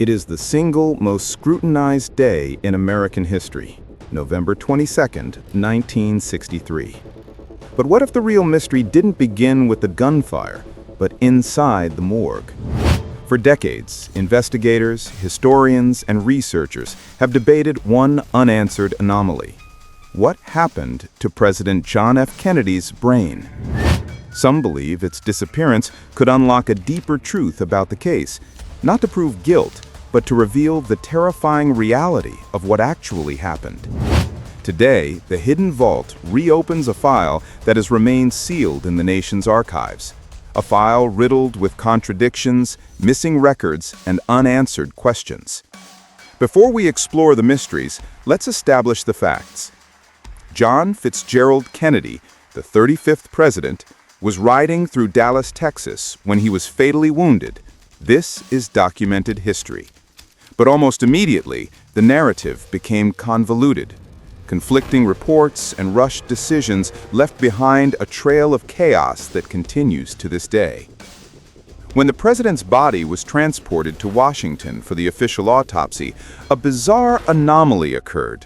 It is the single most scrutinized day in American history, November 22nd, 1963. But what if the real mystery didn't begin with the gunfire, but inside the morgue? For decades, investigators, historians, and researchers have debated one unanswered anomaly. What happened to President John F. Kennedy's brain? Some believe its disappearance could unlock a deeper truth about the case, not to prove guilt, but to reveal the terrifying reality of what actually happened. Today, the Hidden Vault reopens a file that has remained sealed in the nation's archives. A file riddled with contradictions, missing records, and unanswered questions. Before we explore the mysteries, let's establish the facts. John Fitzgerald Kennedy, the 35th president, was riding through Dallas, Texas, when he was fatally wounded. This is documented history. But almost immediately, the narrative became convoluted. Conflicting reports and rushed decisions left behind a trail of chaos that continues to this day. When the president's body was transported to Washington for the official autopsy, a bizarre anomaly occurred.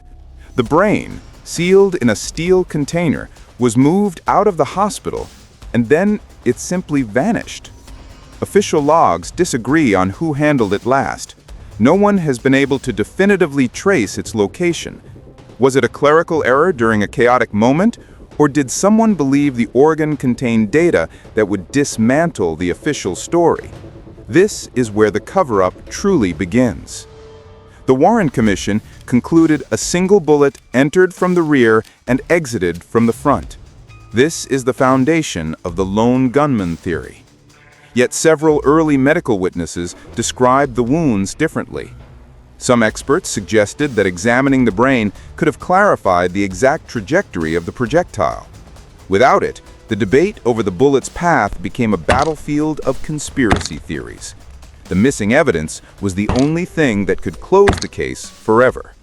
The brain, sealed in a steel container, was moved out of the hospital, and then it simply vanished. Official logs disagree on who handled it last. No one has been able to definitively trace its location. Was it a clerical error during a chaotic moment, or did someone believe the organ contained data that would dismantle the official story? This is where the cover-up truly begins. The Warren Commission concluded a single bullet entered from the rear and exited from the front. This is the foundation of the lone gunman theory. Yet several early medical witnesses described the wounds differently. Some experts suggested that examining the brain could have clarified the exact trajectory of the projectile. Without it, the debate over the bullet's path became a battlefield of conspiracy theories. The missing evidence was the only thing that could close the case forever.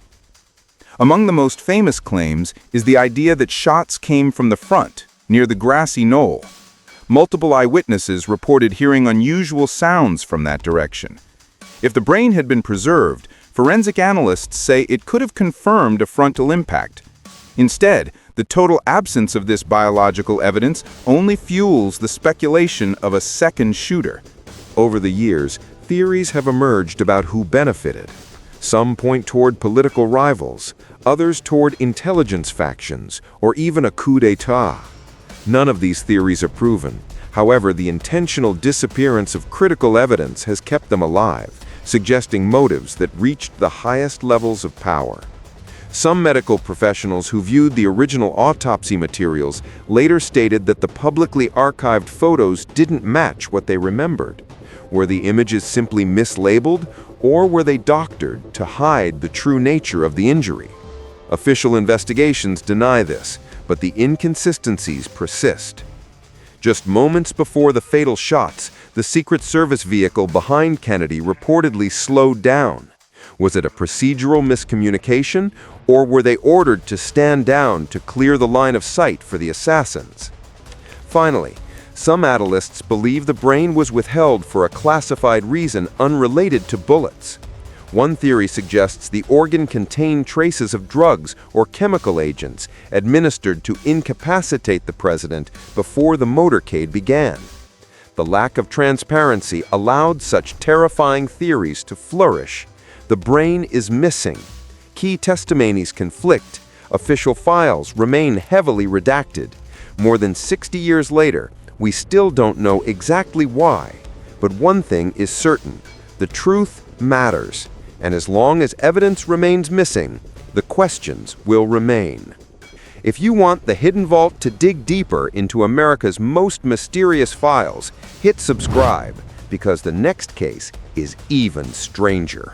Among the most famous claims is the idea that shots came from the front, near the grassy knoll. Multiple eyewitnesses reported hearing unusual sounds from that direction. If the brain had been preserved, forensic analysts say it could have confirmed a frontal impact. Instead, the total absence of this biological evidence only fuels the speculation of a second shooter. Over the years, theories have emerged about who benefited. Some point toward political rivals, others toward intelligence factions, or even a coup d'etat. None of these theories are proven. However, the intentional disappearance of critical evidence has kept them alive, suggesting motives that reached the highest levels of power. Some medical professionals who viewed the original autopsy materials later stated that the publicly archived photos didn't match what they remembered. Were the images simply mislabeled, or were they doctored to hide the true nature of the injury? Official investigations deny this, but the inconsistencies persist. Just moments before the fatal shots, the Secret Service vehicle behind Kennedy reportedly slowed down. Was it a procedural miscommunication, or were they ordered to stand down to clear the line of sight for the assassins? Finally, some analysts believe the brain was withheld for a classified reason unrelated to bullets. One theory suggests the organ contained traces of drugs or chemical agents administered to incapacitate the president before the motorcade began. The lack of transparency allowed such terrifying theories to flourish. The brain is missing. Key testimonies conflict. Official files remain heavily redacted. More than 60 years later, we still don't know exactly why. But one thing is certain: the truth matters. And as long as evidence remains missing, the questions will remain. If you want the Hidden Vault to dig deeper into America's most mysterious files, hit subscribe, because the next case is even stranger.